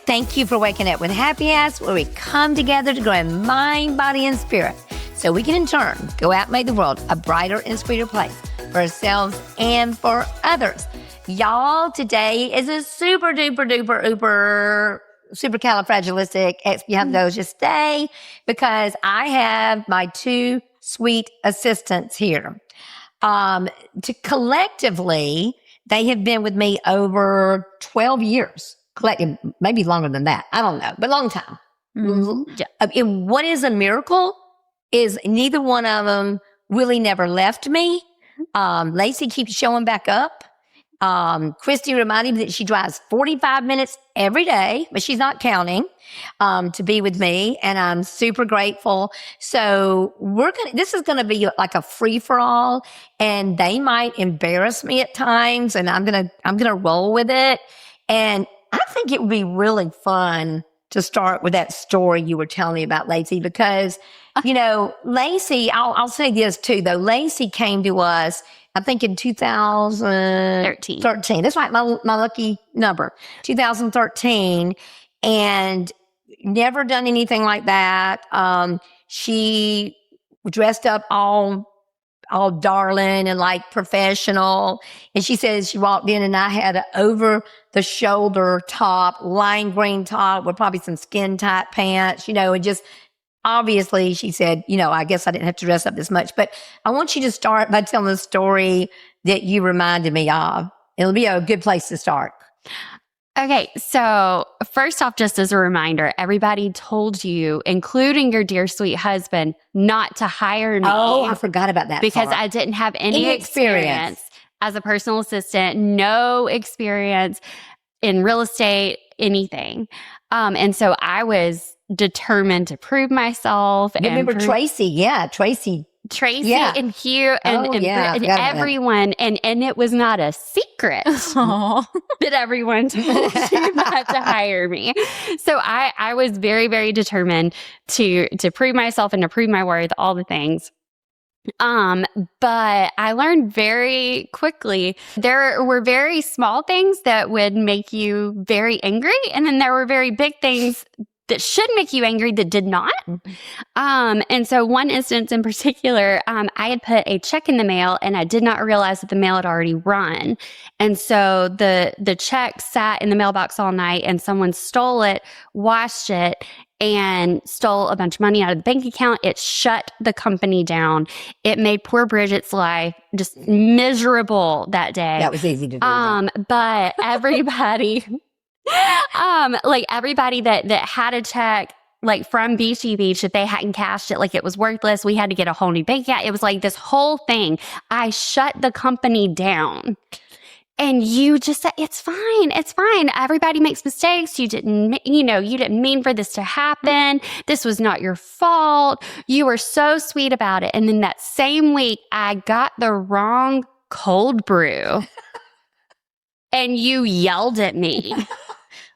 Thank you for waking up with Happy Ass, where we come together to grow in mind, body, and spirit, so we can in turn go out and make the world a brighter and sweeter place for ourselves and for others. Y'all, today is a super duper duper uber supercalifragilisticexpialidocious day because I have my two sweet assistants here. Collectively, they have been with me over 12 years. Collective, maybe longer than that. I don't know, but long time. Mm-hmm. Yeah. And what is a miracle is neither one of them really never left me. Lacey keeps showing back up. Christy reminded me that she drives 45 minutes every day, but she's not counting, to be with me. And I'm super grateful. So this is going to be like a free for all, and they might embarrass me at times, and I'm going to roll with it. And I think it would be really fun to start with that story you were telling me about, Lacey, because, Lacey, I'll say this too, though. Lacey came to us, I think in 2013. That's right, my lucky number, 2013, and never done anything like that. She dressed up all darling and like professional. And she says she walked in and I had an over the shoulder top, lime green top with probably some skin tight pants, and just obviously she said, I guess I didn't have to dress up this much, but I want you to start by telling the story that you reminded me of. It'll be a good place to start. Okay, so first off, just as a reminder, everybody told you, including your dear sweet husband, not to hire me. Oh, I forgot about that because part. I didn't have any experience as a personal assistant, no experience in real estate, anything. And so I was determined to prove myself. Remember Tracy? Yeah, Tracy. And Hugh and everyone. And it was not a secret that everyone told you not to hire me. So I was very, very determined to prove myself and to prove my worth, all the things. But I learned very quickly there were very small things that would make you very angry. And then there were very big things that should make you angry that did not. And so one instance in particular, I had put a check in the mail and I did not realize that the mail had already run. And so the check sat in the mailbox all night and someone stole it, washed it, and stole a bunch of money out of the bank account. It shut the company down. It made poor Bridget's life just miserable that day. That was easy to do. But everybody... everybody that had a check, like from Beachy Beach, if they hadn't cashed it, like it was worthless, we had to get a whole new bank account. It was like this whole thing. I shut the company down. And you just said, it's fine. Everybody makes mistakes. You didn't mean for this to happen. This was not your fault. You were so sweet about it. And then that same week, I got the wrong cold brew. And you yelled at me.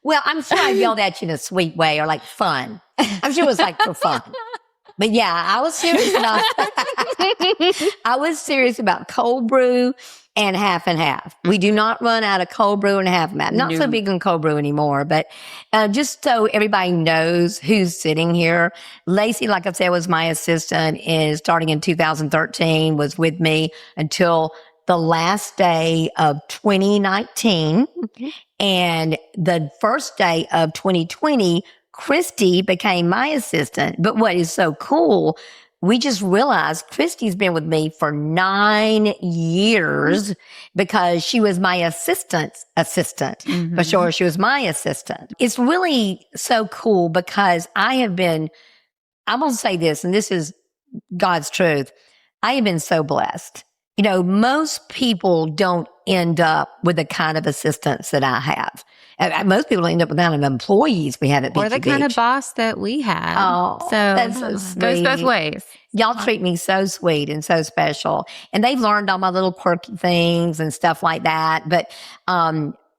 Well, I'm sure I yelled at you in a sweet way or like fun. I'm sure it was like for fun. But yeah, I was serious about cold brew and half and half. We do not run out of cold brew and half and half. Not so big on cold brew anymore, but just so everybody knows who's sitting here, Lacey, like I said, was my assistant, is starting in 2013, was with me until the last day of 2019. Mm-hmm. And the first day of 2020, Christy became my assistant. But what is so cool, we just realized Christy's been with me for 9 years because she was my assistant's assistant. Mm-hmm. For sure, she was my assistant. It's really so cool because I'm going to say this, and this is God's truth. I have been so blessed. Most people don't end up with the kind of assistants that I have. Most people end up with the kind of employees we have at Beachy Beach. Or the kind of boss that we have. Oh, so that's so sweet. Goes both ways. Y'all treat me so sweet and so special. And they've learned all my little quirky things and stuff like that. But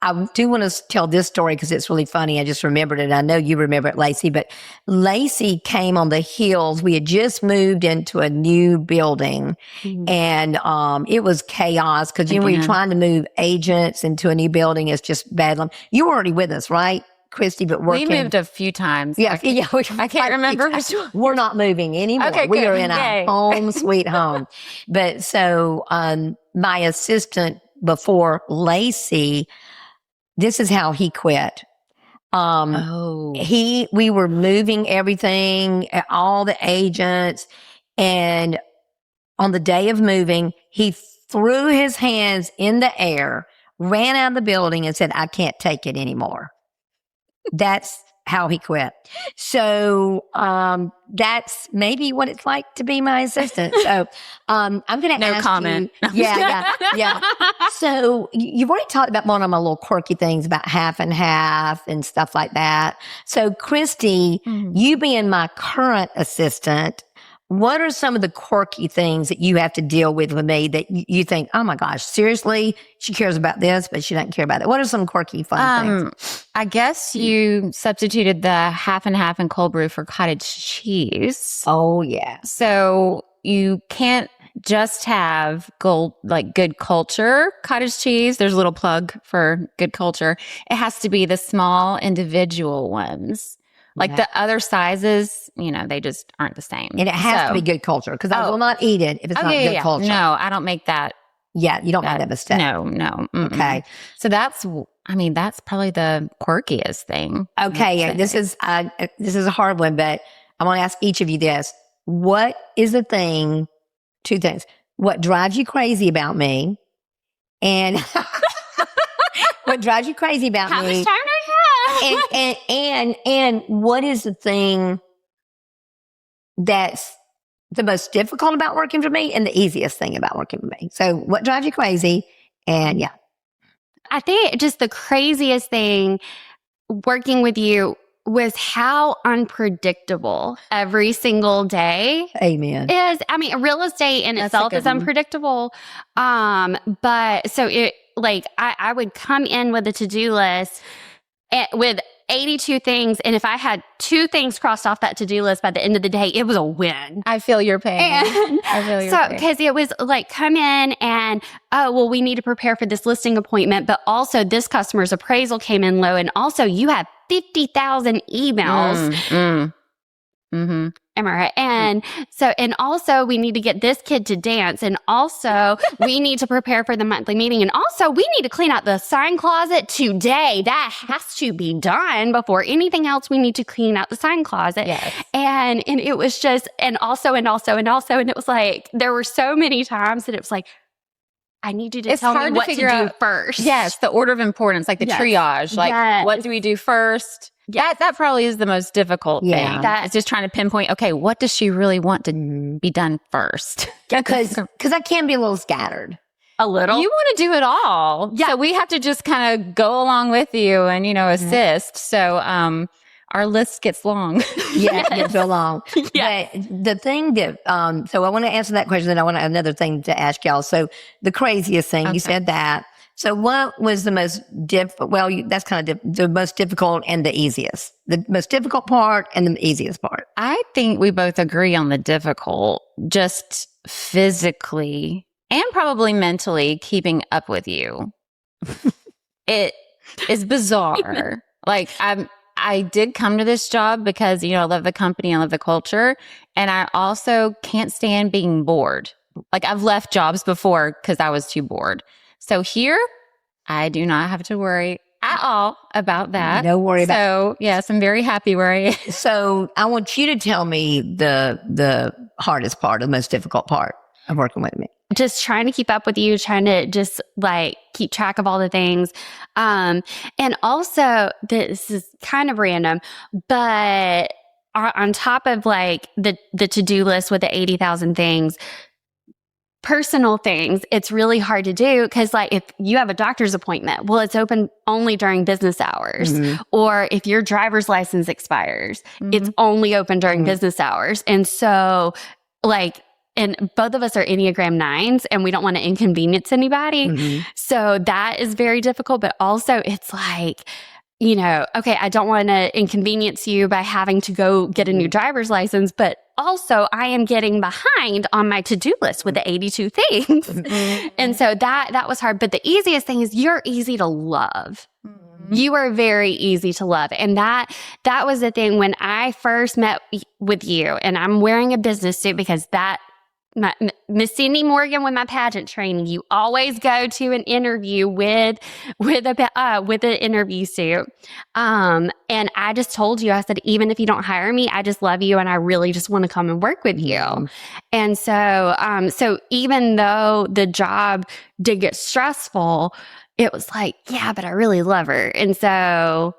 I do want to tell this story because it's really funny. I just remembered it. I know you remember it, Lacey, but Lacey came on the heels. We had just moved into a new building, and it was chaos because, when you're trying to move agents into a new building, it's just bedlam. You were already with us, right? Christy, but working. We moved a few times. Yeah, yeah. I can't remember which one. We're not moving anymore. Okay, we good. are in Yay. a home, sweet home. But so my assistant before Lacey, this is how he quit. We were moving everything, all the agents, and on the day of moving, he threw his hands in the air, ran out of the building and said, I can't take it anymore. That's how he quit. So, that's maybe what it's like to be my assistant. So, I'm going to ask comment. you. Yeah. So you've already talked about one of my little quirky things about half and half and stuff like that. So Christy, you being my current assistant, what are some of the quirky things that you have to deal with me that you think, oh my gosh, seriously, she cares about this, but she doesn't care about it? What are some quirky, fun things? I guess you substituted the half and half and cold brew for cottage cheese. Oh, yeah. So you can't just have good culture cottage cheese. There's a little plug for good culture. It has to be the small individual ones. The other sizes, they just aren't the same. And it has to be good culture because I will not eat it if it's not good culture. No, I don't make that. Yeah, you don't make that mistake. No. Mm-mm. Okay. So that's probably the quirkiest thing. Okay. This is a hard one, but I want to ask each of you this. What is the thing, two things, what drives you crazy about me and what drives you crazy about How me? much time do I have? And what is the thing that's the most difficult about working for me and the easiest thing about working for me? So what drives you crazy? And yeah. I think just the craziest thing working with you was how unpredictable every single day Amen. is. I mean, real estate in itself is unpredictable. But so I would come in with a to-do list with 82 things. And if I had 2 things crossed off that to-do list by the end of the day, it was a win. I feel your pain. I feel your pain. Because it was come in and, we need to prepare for this listing appointment, but also this customer's appraisal came in low. And also you have 50,000 emails. Mm-hmm. Am I right? And also we need to get this kid to dance. And also we need to prepare for the monthly meeting. And also we need to clean out the sign closet today. That has to be done before anything else. We need to clean out the sign closet. Yes. And it was just, and also, and it was like, there were so many times that it was like, I need you to tell me what to do first. Yes. The order of importance, the triage, what do we do first? Yeah, that probably is the most difficult thing. It's just trying to pinpoint, okay, what does she really want to be done first? Because I can be a little scattered. A little? You want to do it all. Yeah. So we have to just kind of go along with you and, assist. So our list gets long. Yeah, it gets so long. But the thing that, so I want to answer that question, then I want another thing to ask y'all. So the craziest thing, you said that. So what was the most that's kind of the most difficult and the easiest. The most difficult part and the easiest part. I think we both agree on the difficult, just physically and probably mentally keeping up with you. It is bizarre. I did come to this job because, I love the company, I love the culture, and I also can't stand being bored. I've left jobs before because I was too bored. So here, I do not have to worry at all about that. No worry about it. So, yes, I'm very happy where I am. So I want you to tell me the hardest part, the most difficult part of working with me. Just trying to keep up with you, trying to just keep track of all the things. And also, this is kind of random, but on top of the to-do list with the 80,000 things, personal things, it's really hard to do because if you have a doctor's appointment, it's open only during business hours. Mm-hmm. Or if your driver's license expires, it's only open during business hours. And so and both of us are Enneagram 9s and we don't want to inconvenience anybody. Mm-hmm. So that is very difficult. But also it's okay, I don't want to inconvenience you by having to go get a new driver's license, but also I am getting behind on my to-do list with the 82 things. Mm-hmm. And so that was hard. But the easiest thing is you're easy to love. Mm-hmm. You are very easy to love. And that was the thing when I first met with you, and I'm wearing a business suit because Miss Cindy Morgan with my pageant training, you always go to an interview with an interview suit. And I just told you, I said, even if you don't hire me, I just love you and I really just want to come and work with you. And so even though the job did get stressful, it was like, yeah, but I really love her. And so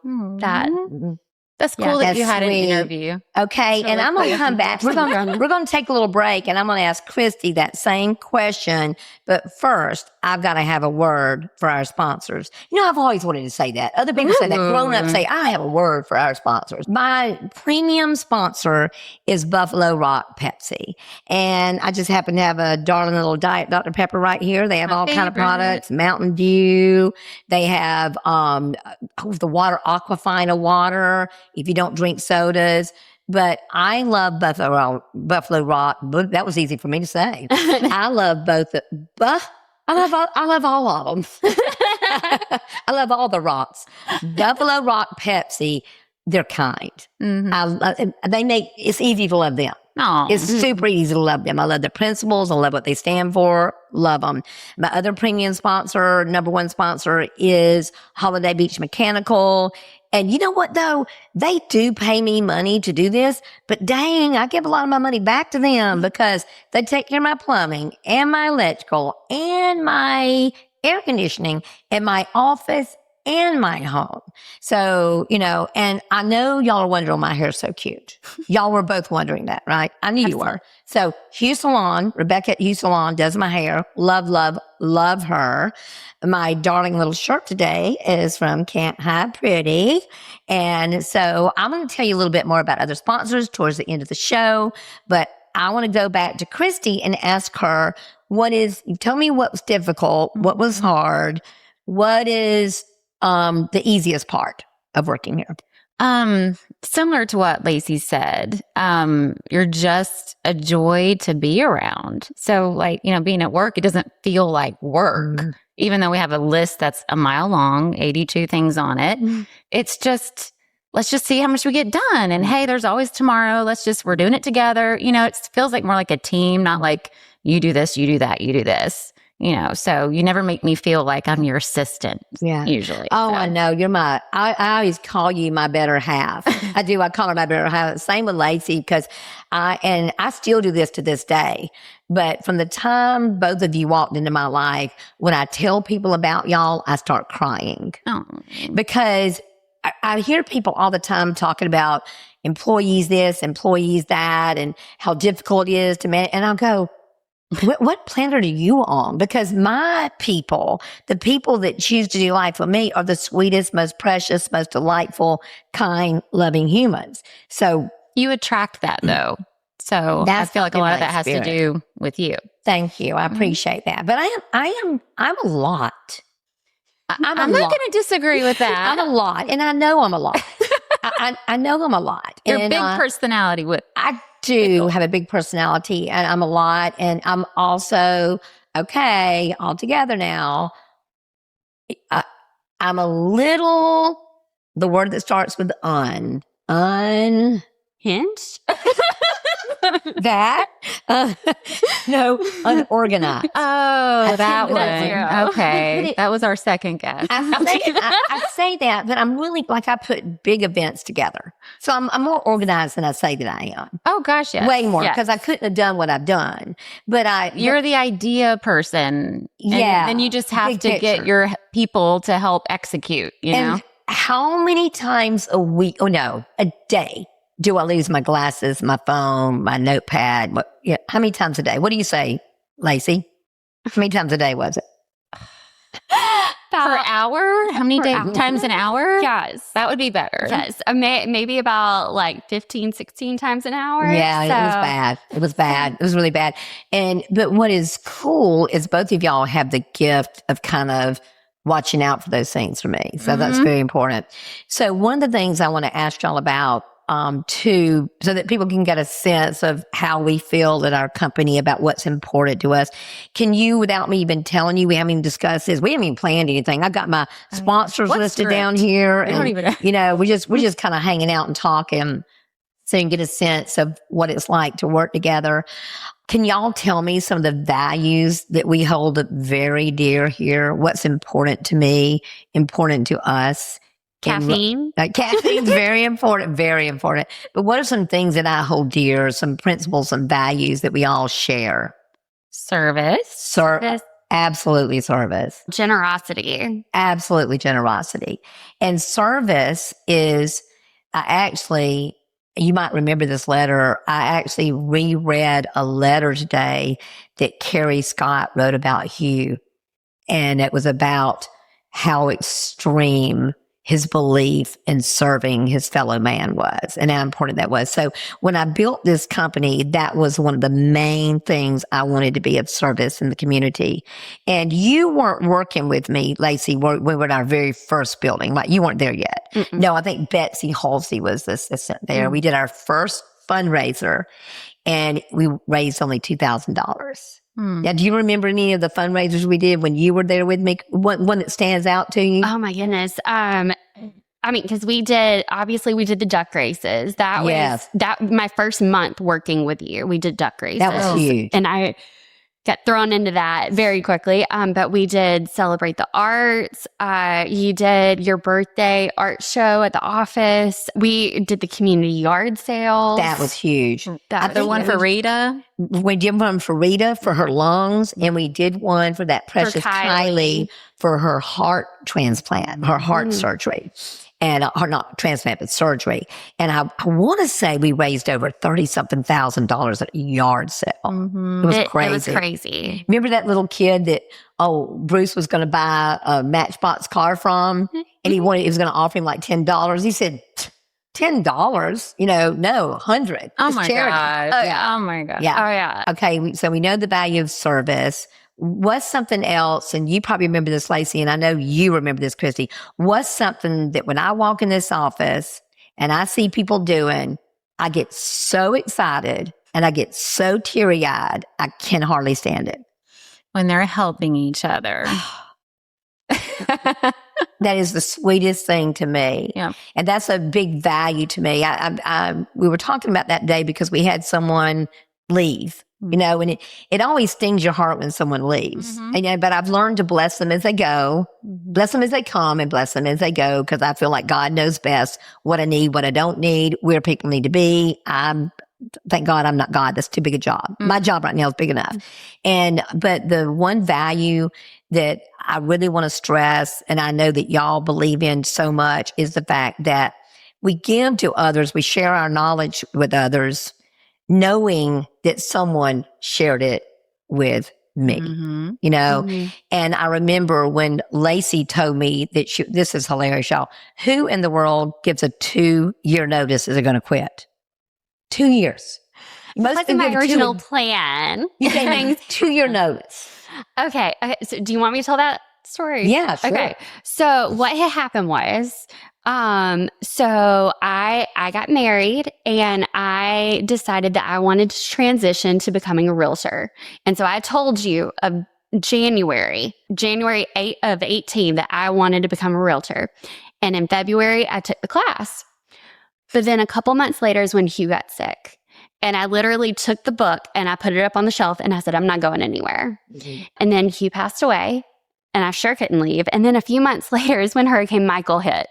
that's cool that you had an sweet. interview. Okay, and I'm going to come back. We're going to take a little break, and I'm going to ask Christy that same question. But first, I've got to have a word for our sponsors. You know, I've always wanted to say that. Other people say that. Grown-ups say, I have a word for our sponsors. My premium sponsor is Buffalo Rock Pepsi. And I just happen to have a darling little Diet Dr. Pepper right here. They have all kind of products, Mountain Dew. They have the water, Aquafina water, if you don't drink sodas. But I love Buffalo Rock. That was easy for me to say. I love both. I love all of them. I love all the rocks. Buffalo Rock Pepsi, they're kind. It's easy to love them. Aww. It's super easy to love them. I love their principles. I love what they stand for. Love them. My other premium sponsor, number one sponsor, is Holiday Beach Mechanical. And you know what, though? They do pay me money to do this, but dang, I give a lot of my money back to them because they take care of my plumbing and my electrical and my air conditioning and my office and my home. So, you know, and I know y'all are wondering, my hair's so cute. Y'all were both wondering that, right? I knew you were. So Hue Salon, Rebecca at Hue Salon does my hair. Love, love, love her. My darling little shirt today is from Can't Hide Pretty. And so I'm going to tell you a little bit more about other sponsors towards the end of the show, but I want to go back to Christy and ask her, tell me what was difficult, what was hard, what is the easiest part of working here? Similar to what Lacey said, you're just a joy to be around. So like, you know, being at work, it doesn't feel like work, even though we have a list that's a mile long, 82 things on it. It's just, let's just see how much we get done. And hey, there's always tomorrow. We're doing it together. You know, it feels like more like a team, not like you do this, you do that, you do this. You know, so you never make me feel like I'm your assistant. Yeah. Usually. Oh, so. I know. I always call you my better half. I do. I call her my better half. Same with Lacey, because I still do this to this day. But from the time both of you walked into my life, when I tell people about y'all, I start crying. Oh. Because I hear people all the time talking about employees this, employees that, and how difficult it is to manage. And I'll go, what planet are you on? Because my people, the people that choose to do life with me, are the sweetest, most precious, most delightful, kind, loving humans. So you attract that, though. So I feel like a lot of that has to do with you. Thank you. I appreciate that. But I'm a lot. I'm not going to disagree with that. I'm a lot, and I know I'm a lot. I know I'm a lot. You're a big personality. I do have a big personality, and I'm a lot, and I'm also, okay, all together now, I'm a little, the word that starts with unhinged? That? No, unorganized. Oh, that one. Okay. That was our second guess. I say that, but I'm really, like, I put big events together. So I'm more organized than I say that I am. Oh, gosh, yes. Way more, because I couldn't have done what I've done. But you're the idea person. Yeah. And then you just have to get your people to help execute, you know? How many times a day do I lose my glasses, my phone, my notepad? How many times a day? What do you say, Lacey? How many times a day was it? Per hour? How many times an hour? Yes. That would be better. Yes. Maybe about like 15, 16 times an hour. Yeah, so. It was bad. It was bad. It was really bad. But what is cool is both of y'all have the gift of kind of watching out for those things for me. So that's very important. So one of the things I want to ask y'all about so that people can get a sense of how we feel at our company about what's important to us. Can you, without me even telling you, we haven't even discussed this, we haven't even planned anything. I've got my sponsors listed down here. I don't even know. We're just kind of hanging out and talking so you can get a sense of what it's like to work together. Can y'all tell me some of the values that we hold very dear here? What's important to me, important to us? Caffeine. Caffeine's very important, very important. But what are some things that I hold dear, some principles, some values that we all share? Service. Absolutely service. Generosity. Absolutely generosity. And service is, you might remember this letter. I actually reread a letter today that Carrie Scott wrote about Hugh. And it was about how extreme his belief in serving his fellow man was and how important that was. So when I built this company, that was one of the main things I wanted to be of service in the community. And you weren't working with me, Lacey, when we were in our very first building. Like, you weren't there yet. Mm-mm. No, I think Betsy Halsey was the assistant there. Mm-hmm. We did our first fundraiser and we raised only $2,000. Now, do you remember any of the fundraisers we did when you were there with me? One that stands out to you? Oh my goodness. Because we did the duck races. That was my first month working with you. We did duck races. That was huge. And I got thrown into that very quickly. But we did Celebrate the Arts. You did your birthday art show at the office. We did the community yard sales. That was huge. The one for Rita. We did one for Rita for her lungs, and we did one for that precious Kylie for her heart transplant, her heart surgery. And not transplant, but surgery. And I want to say we raised over $30-something thousand at a yard sale. Mm-hmm. It was crazy. It was crazy. Remember that little kid that Bruce was going to buy a Matchbox car from, and he was going to offer him like $10. He said, $10? No, 100. Oh my God! Oh my God! Yeah. Oh yeah. Okay, so we know the value of service. What's something else, and you probably remember this, Lacey, and I know you remember this, Christy. What's something that when I walk in this office and I see people doing, I get so excited and I get so teary-eyed, I can hardly stand it. When they're helping each other. That is the sweetest thing to me. Yeah. And that's a big value to me. We were talking about that day because we had someone leave. And it always stings your heart when someone leaves. Mm-hmm. But I've learned to bless them as they go, bless them as they come, and bless them as they go, because I feel like God knows best what I need, what I don't need, where people need to be. Thank God I'm not God. That's too big a job. Mm-hmm. My job right now is big enough. But the one value that I really want to stress, and I know that y'all believe in so much, is the fact that we give to others, we share our knowledge with others, knowing that someone shared it with me, And I remember when Lacey told me that this is hilarious, y'all. Who in the world gives a 2-year notice that they're going to quit? 2 years. That's my original plan. You gave me 2-year notice. Okay. So do you want me to tell that story? Yeah, sure. Okay. So what had happened was, so I got married and I decided that I wanted to transition to becoming a realtor. And so I told you of January 8th of 18 that I wanted to become a realtor. And in February, I took the class. But then a couple months later is when Hugh got sick. And I literally took the book and I put it up on the shelf and I said, I'm not going anywhere. Mm-hmm. And then Hugh passed away. And I sure couldn't leave. And then a few months later is when Hurricane Michael hit.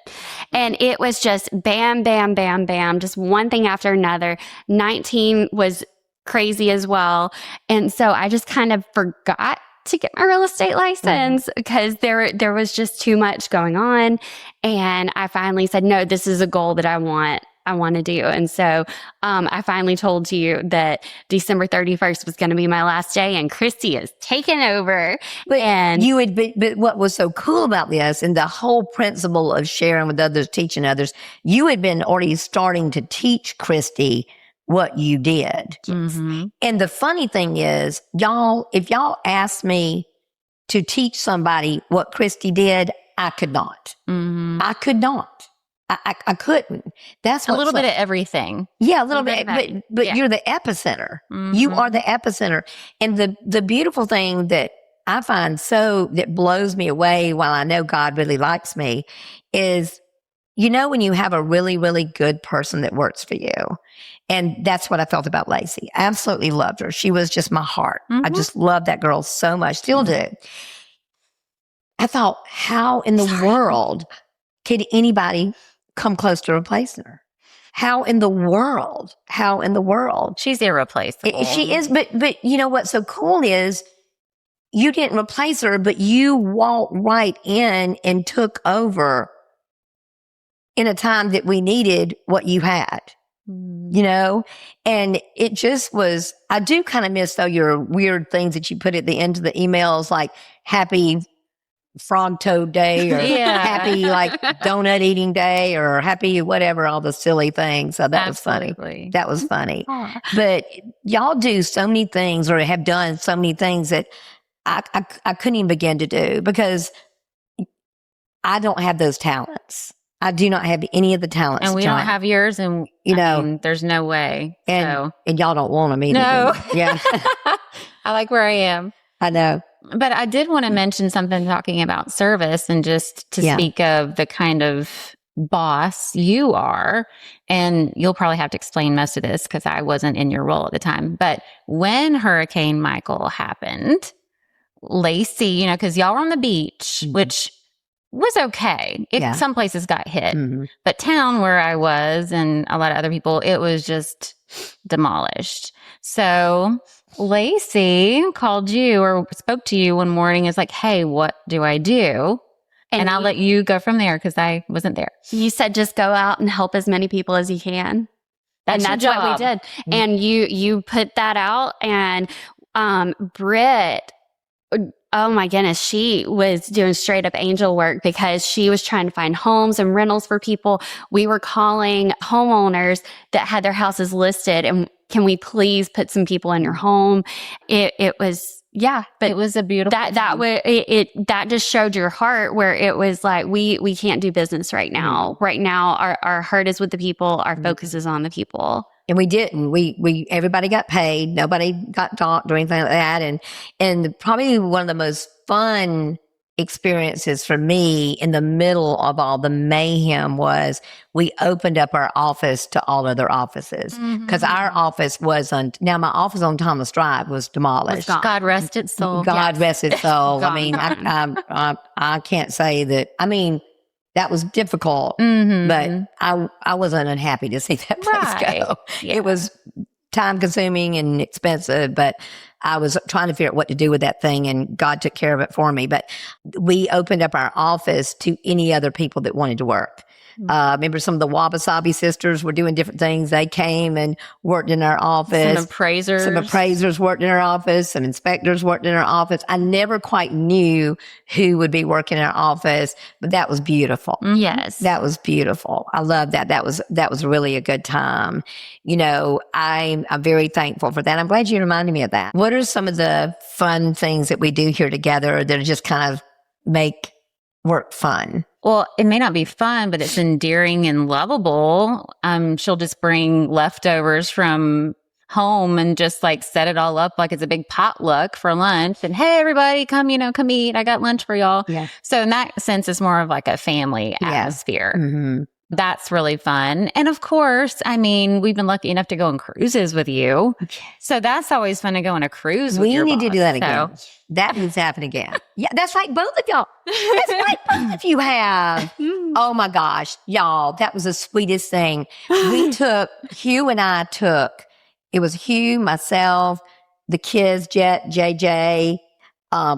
And it was just bam, bam, bam, bam, just one thing after another. 19 was crazy as well. And so I just kind of forgot to get my real estate license because there was just too much going on. And I finally said, no, this is a goal that I want to do. And so I finally told you that December 31st was going to be my last day, and Christy is taking over. But what was so cool about this and the whole principle of sharing with others, teaching others, you had been already starting to teach Christy what you did. Mm-hmm. And the funny thing is, if y'all asked me to teach somebody what Christy did, I could not. Mm-hmm. I could not. I couldn't. That's A what's little bit like- of everything. Yeah, a little bit bit, of that. but Yeah. you're the epicenter. You Mhm. are the epicenter. And the beautiful thing that I find that blows me away while I know God really likes me is, when you have a really, really good person that works for you. And that's what I felt about Lacey. I absolutely loved her. She was just my heart. I Mhm. just loved that girl so much, still do. I thought, how in the world could anybody come close to replacing her? How in the world? She's irreplaceable. She is, but you know what's so cool is you didn't replace her, but you walked right in and took over in a time that we needed what you had, and it just was, I do kind of miss though your weird things that you put at the end of the emails, like happy frog toad day or Yeah. happy like donut eating day or happy whatever, all the silly things. So that was funny. Absolutely. That was funny. Aw. But y'all do so many things or have done so many things that I couldn't even begin to do because I don't have those talents. I do not have any of the talents. And we John. don't have yours, and I mean, there's no way. and y'all don't want them either. No. do you? Yeah, I like where I am. I know. But I did want to mention something talking about service and just to speak of the kind of boss you are. And you'll probably have to explain most of this because I wasn't in your role at the time. But when Hurricane Michael happened, Lacey, because y'all were on the beach, which was okay. Some places got hit, but town where I was and a lot of other people, it was just demolished. So Lacey called you or spoke to you one morning. Is like, hey, what do I do? And I'll let you go from there because I wasn't there. You said just go out and help as many people as you can. That's and that's what we did. And you put that out, and Britt, oh my goodness, she was doing straight up angel work because she was trying to find homes and rentals for people. We were calling homeowners that had their houses listed, and can we please put some people in your home? It was, but it was a beautiful that just showed your heart, where it was like, we can't do business right now. Right now, our heart is with the people. Our focus is on the people. And we didn't. We everybody got paid. Nobody got docked or anything like that. And probably one of the most fun experiences for me in the middle of all the mayhem was we opened up our office to all other offices because our office was now my office on Thomas Drive was demolished. God rest its soul. God rest its soul. I mean, Gone. I can't say that. I mean, that was difficult, but I wasn't unhappy to see that place go. Yeah. It was time consuming and expensive, but I was trying to figure out what to do with that thing, and God took care of it for me. But we opened up our office to any other people that wanted to work. Remember some of the Wabasabi sisters were doing different things. They came and worked in our office. Some appraisers. Some appraisers worked in our office. Some inspectors worked in our office. I never quite knew who would be working in our office, but that was beautiful. Yes. That was beautiful. I love that. That was really a good time. I'm very thankful for that. I'm glad you reminded me of that. What are some of the fun things that we do here together that just kind of make work fun? Well, it may not be fun, but it's endearing and lovable. She'll just bring leftovers from home and just like set it all up like it's a big potluck for lunch. And hey, everybody, come eat. I got lunch for y'all. Yeah. So in that sense, it's more of like a family atmosphere. Mm-hmm. That's really fun. And of course, I mean, we've been lucky enough to go on cruises with you. So that's always fun to go on a cruise with We your need to boss. do that again. That needs to happen again. Yeah, that's right. Both of y'all. That's right. Both of you have. Oh my gosh, y'all, that was the sweetest thing. Hugh and I took, it was Hugh, myself, the kids, Jet, JJ,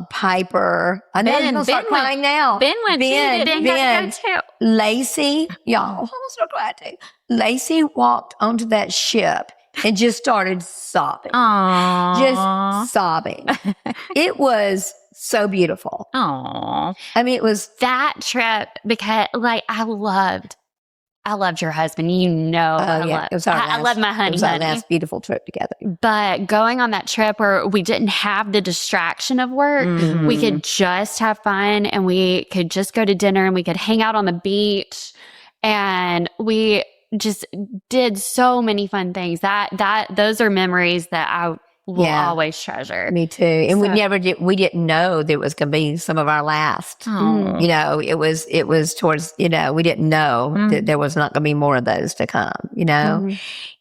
Piper. I know you're going to start crying now. Ben went Ben, too. Lacey, y'all, I'm so glad to. Lacey walked onto that ship and just started sobbing. Aww. Just sobbing. It was so beautiful. Aww. I mean, it was That trip, because I loved your husband. it was I love my honey. It was our last beautiful trip together. But going on that trip where we didn't have the distraction of work, we could just have fun, and we could just go to dinner, and we could hang out on the beach. And we just did so many fun things. Those are memories that I will always treasure. Me too. And we didn't know that it was going to be some of our last. Oh. You know, it was towards, you know, we didn't know that there was not going to be more of those to come, you know?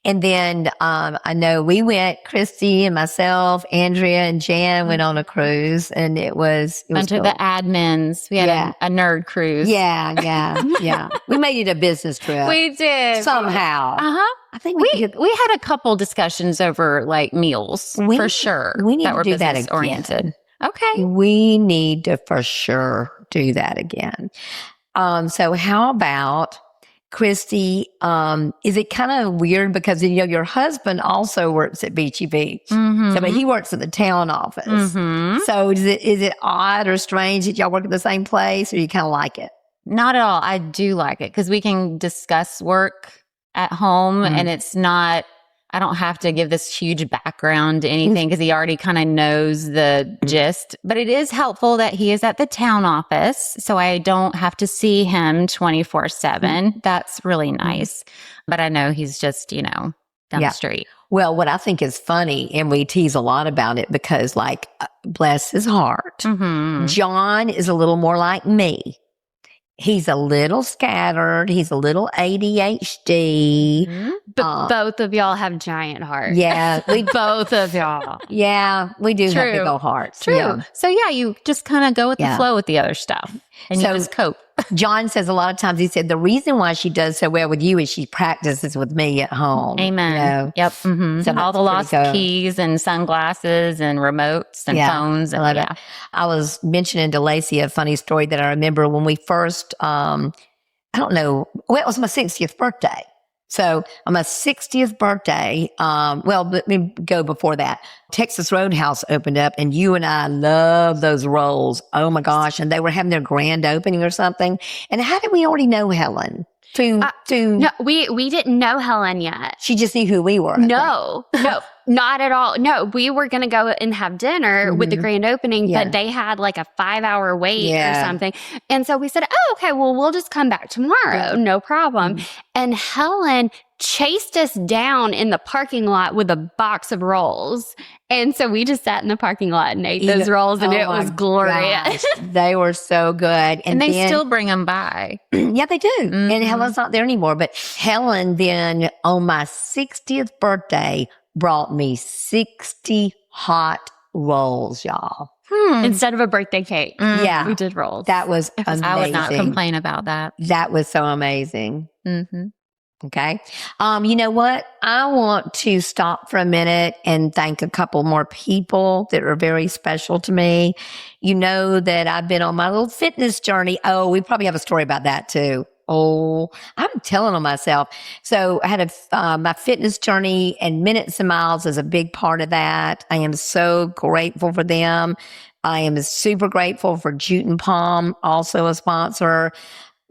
And then, I know we went, Christy and myself, Andrea and Jan went on a cruise, and it was bunch of the admins. We had a nerd cruise. Yeah. We made it a business trip. We did. Somehow. I think we had a couple discussions over like meals for sure. We need that to were do that business oriented. Okay. We need to for sure do that again. So how about Christy? Is it kind of weird because, you know, your husband also works at Beachy Beach. So, but he works at the town office. So is it odd or strange that y'all work at the same place, or you kind of like it? Not at all. I do like it because we can discuss work at home and it's not, I don't have to give this huge background to anything because he already kind of knows the gist. But it is helpful that he is at the town office, so I don't have to see him 24/7. That's really nice. But I know he's just, you know, down the street. Well, what I think is funny, and we tease a lot about it because, like, bless his heart, John is a little more like me. He's a little scattered. He's a little ADHD. But both of y'all have giant hearts. Yeah. Both of y'all. Yeah, we do have big old hearts. True. Yeah. So yeah, you just kind of go with the flow with the other stuff. And you just cope. John says a lot of times, he said, the reason why she does so well with you is she practices with me at home. Amen. You know? Yep. So all the lost keys and sunglasses and remotes and phones. I love it. I was mentioning to Lacey a funny story that I remember when we first, I don't know, well, it was my 60th birthday. So on my 60th birthday, well, let me go before that. Texas Roadhouse opened up, and you and I love those rolls. Oh my gosh. And they were having their grand opening or something. And how did we already know Helen? No, we didn't know Helen yet. She just knew who we were. No, not at all. No, we were going to go and have dinner with the grand opening, but they had like a 5-hour wait or something. And so we said, oh, okay, well, we'll just come back tomorrow. No problem. And Helen chased us down in the parking lot with a box of rolls. And so we just sat in the parking lot and ate those rolls, and it was glorious. They were so good. And they still bring them by. Yeah, they do. And Helen's not there anymore. But Helen then, on my 60th birthday, brought me 60 hot rolls, y'all. Instead of a birthday cake. Yeah. We did rolls. That was amazing. I would not complain about that. That was so amazing. Okay. You know what? I want to stop for a minute and thank a couple more people that are very special to me. You know that I've been on my little fitness journey. Oh, we probably have a story about that too. Oh, I'm telling on myself. So I had my fitness journey, and Minutes and Miles is a big part of that. I am so grateful for them. I am super grateful for Jute and Palm, also a sponsor.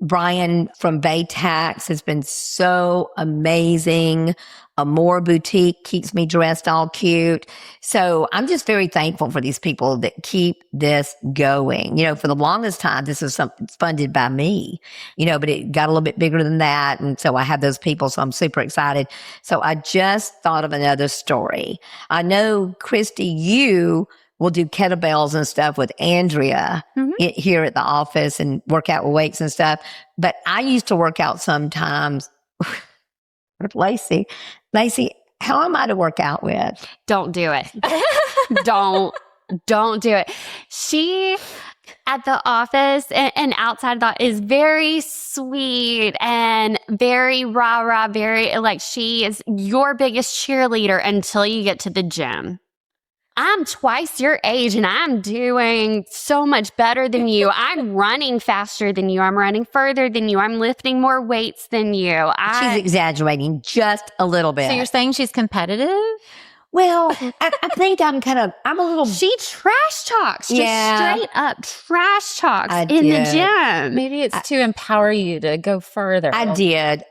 Brian from Baytax has been so amazing. Amore Boutique keeps me dressed all cute. So I'm just very thankful for these people that keep this going. You know, for the longest time, this was something funded by me, you know, but it got a little bit bigger than that. And so I have those people. So I'm super excited. So I just thought of another story. I know, Christy, you will do kettlebells and stuff with Andrea here at the office and work out with weights and stuff. But I used to work out sometimes with Lacey. Lacey, how am I to work out with? Don't do it. Don't do it. She at the office and outside that is very sweet and very rah-rah, very like she is your biggest cheerleader until you get to the gym. I'm twice your age and I'm doing so much better than you. I'm running faster than you. I'm running further than you. I'm lifting more weights than you. She's exaggerating just a little bit. So you're saying she's competitive? Well, I think I'm a little. She trash talks, just Yeah. straight up trash talks I in the did. gym. Maybe it's to empower you to go further. I did.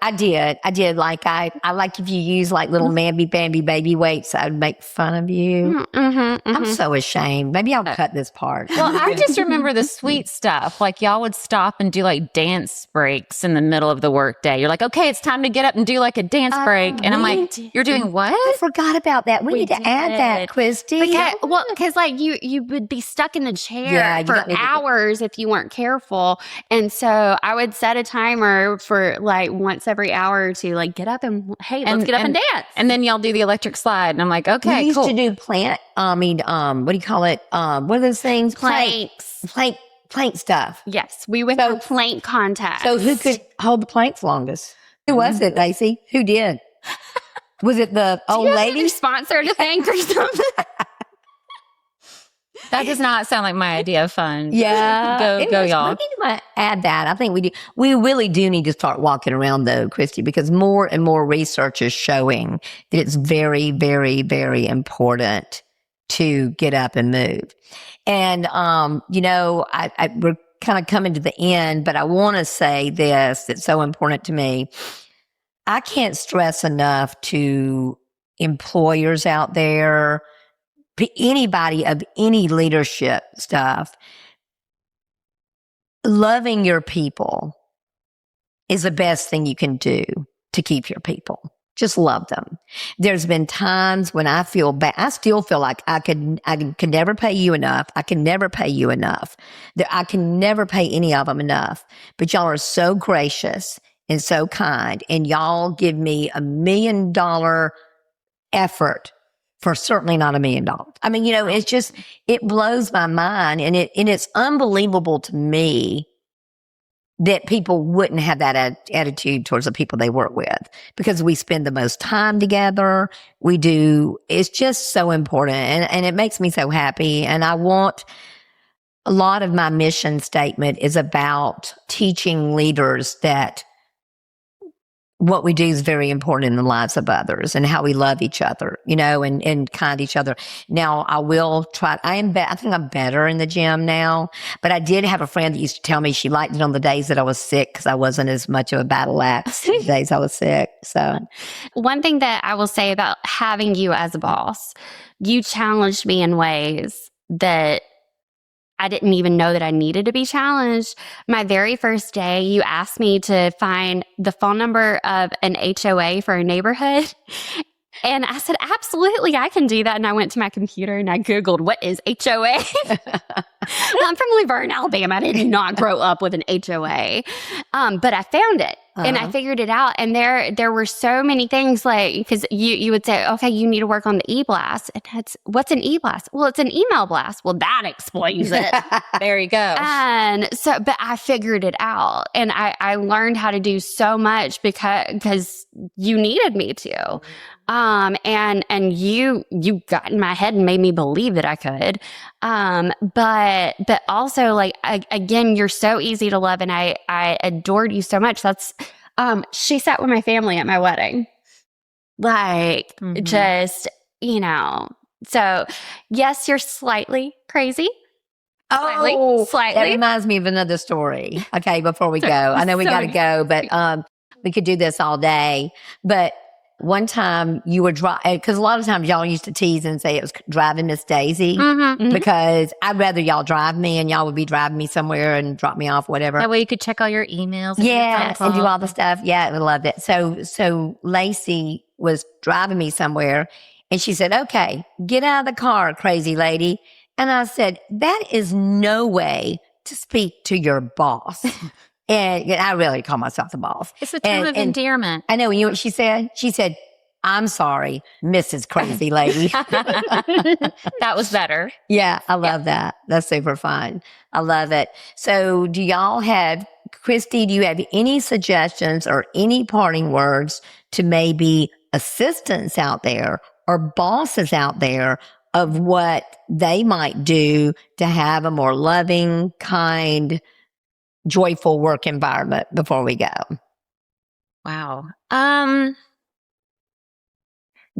Like I like if you use like little mamby bamby baby weights, I'd make fun of you. I'm so ashamed. Maybe I'll cut this part. Well, I just remember the sweet stuff. Like y'all would stop and do like dance breaks in the middle of the workday. You're like, okay, it's time to get up and do like a dance break. And I'm like, you're doing what? I forgot about that. We need to add that, did. Christy. Because like you would be stuck in the chair Yeah, you for don't need to- hours if you weren't careful. And so I would set a timer for like once every hour or two, like get up and let's get up and dance. And then y'all do the electric slide. And I'm like, we okay, used cool. to do what do you call it? What are those things? Planks. Plank stuff. Yes, we would have plank contact. So who could hold the planks longest? Who was it, Lacey? Who did? Was it the old lady? Sponsor to thank or something? That does not sound like my idea of fun. Yeah. Go, Anyways, y'all. We need to add that. I think we do. We really do need to start walking around though, Christy, because more and more research is showing that it's very, very, very important to get up and move. And, we're kind of coming to the end, but I want to say this that's so important to me. I can't stress enough to employers out there, anybody of any leadership stuff, loving your people is the best thing you can do to keep your people. Just love them. There's been times when I feel bad. I still feel like I could never pay you enough. I can never pay you enough. I can never pay any of them enough. But y'all are so gracious and so kind, and y'all give me $1 million effort for certainly not $1 million. I mean, it's just, it blows my mind, and it's unbelievable to me that people wouldn't have that attitude towards the people they work with, because we spend the most time together. We do. It's just so important, and it makes me so happy. And I want, a lot of my mission statement is about teaching leaders that what we do is very important in the lives of others, and how we love each other, and kind each other. Now, I will try. I think I'm better in the gym now, but I did have a friend that used to tell me she liked it on the days that I was sick, because I wasn't as much of a battle axe the days I was sick. So, one thing that I will say about having you as a boss, you challenged me in ways that I didn't even know that I needed to be challenged. My very first day, you asked me to find the phone number of an HOA for a neighborhood. And I said, absolutely, I can do that. And I went to my computer and I Googled, what is HOA? I'm from Laverne, Alabama. I did not grow up with an HOA. But I found it. And I figured it out. And there were so many things, like, because you would say, okay, you need to work on the e-blast. And what's an e-blast? Well, it's an email blast. Well, that explains it. There you go. And so, but I figured it out, and I learned how to do so much because you needed me to. And you got in my head and made me believe that I could. But also, like, again, you're so easy to love, and I adored you so much. She sat with my family at my wedding. Like, just, so yes, you're slightly crazy. Slightly. That reminds me of another story. Okay, before we go, I know we got to go, but we could do this all day. But one time you were driving, because a lot of times y'all used to tease and say it was driving Miss Daisy, because I'd rather y'all drive me, and y'all would be driving me somewhere and drop me off, whatever. That way you could check all your emails. Yeah, and do all the stuff. Yeah, I would love that. So Lacey was driving me somewhere, and she said, okay, get out of the car, crazy lady. And I said, that is no way to speak to your boss. And I really call myself the boss. It's a term of endearment. I know. You know what she said? She said, I'm sorry, Mrs. Crazy Lady. That was better. Yeah, I love that. That's super fun. I love it. So Christy, do you have any suggestions or any parting words to maybe assistants out there or bosses out there of what they might do to have a more loving, kind, joyful work environment before we go? Wow.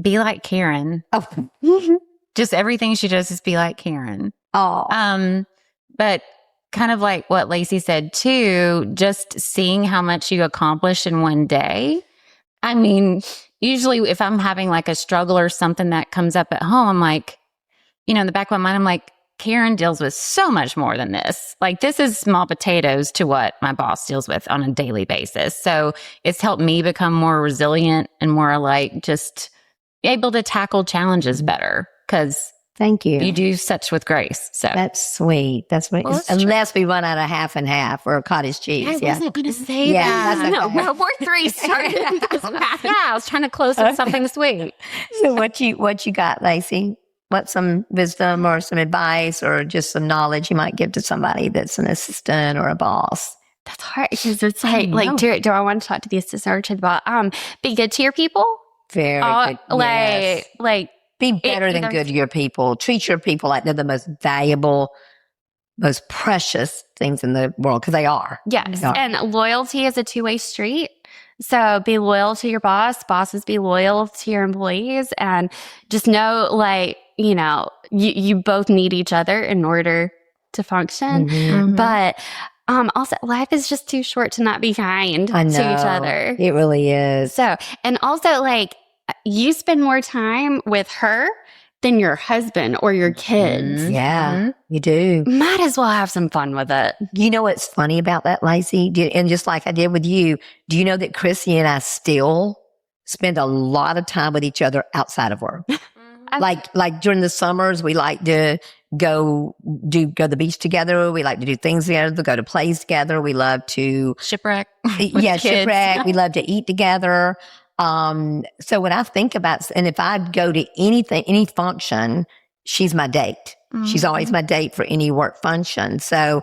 be like Karen. Oh, Just everything she does is be like Karen. oh. But kind of like what Lacey said too, just seeing how much you accomplish in one day. I mean, usually if I'm having like a struggle or something that comes up at home, I'm like, in the back of my mind, I'm like, Karen deals with so much more than this. Like, this is small potatoes to what my boss deals with on a daily basis. So it's helped me become more resilient and more like just able to tackle challenges better because Thank you. you do such with grace. So That's sweet. That's sweet. Well, that's Unless we run out of half and half or cottage cheese. I wasn't going to say Yeah, that. that's okay. No, we're three started. Yeah, I was trying to close with something sweet. So what you got, Lacey? What's some wisdom or some advice or just some knowledge you might give to somebody that's an assistant or a boss? That's hard because it's like, do I want to talk to the assistant or to the boss? Be good to your people. Very good. Yes. Like Be better than good to your people. Treat your people like they're the most valuable, most precious things in the world because they are. yes, They are. and loyalty is a two-way street. So be loyal to your boss. Bosses be loyal to your employees, and just know, you both need each other in order to function. Mhm. But also, life is just too short to not be kind I know. to each other. It really is. So, and also, you spend more time with her than your husband or your kids. Yeah, you do. Might as well have some fun with it. You know what's funny about that, Lacey? And just like I did with you, do you know that Chrissy and I still spend a lot of time with each other outside of work? Like during the summers, we like to go to the beach together. We like to do things together, go to plays together. We love to Shipwreck. shipwreck. We love to eat together. So when I think about, and if I go to any function, she's my date. She's always my date for any work function. So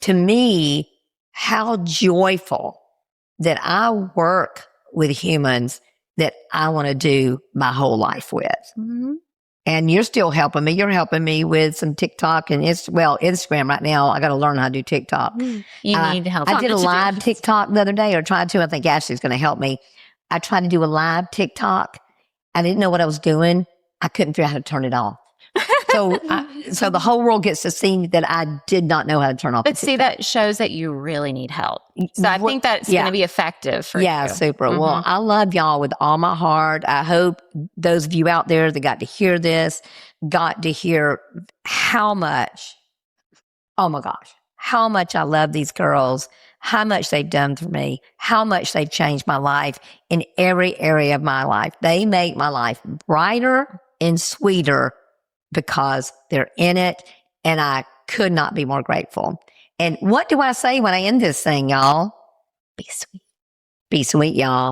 to me, how joyful that I work with humans that I want to do my whole life with. Mm-hmm. And you're still helping me. You're helping me with some TikTok and Instagram right now. I got to learn how to do TikTok. You need help. I did a live TikTok the other day, or tried to. I think Ashley's going to help me. I tried to do a live TikTok. I didn't know what I was doing. I couldn't figure out how to turn it off. So the whole world gets to see that I did not know how to turn off. But see, that shows that you really need help. So I think that's going to be effective for you. Super. Well, I love y'all with all my heart. I hope those of you out there that got to hear this got to hear how much, oh my gosh, how much I love these girls, how much they've done for me, how much they've changed my life in every area of my life. They make my life brighter and sweeter because they're in it, and I could not be more grateful. And what do I say when I end this thing, y'all? Be sweet. Be sweet, y'all.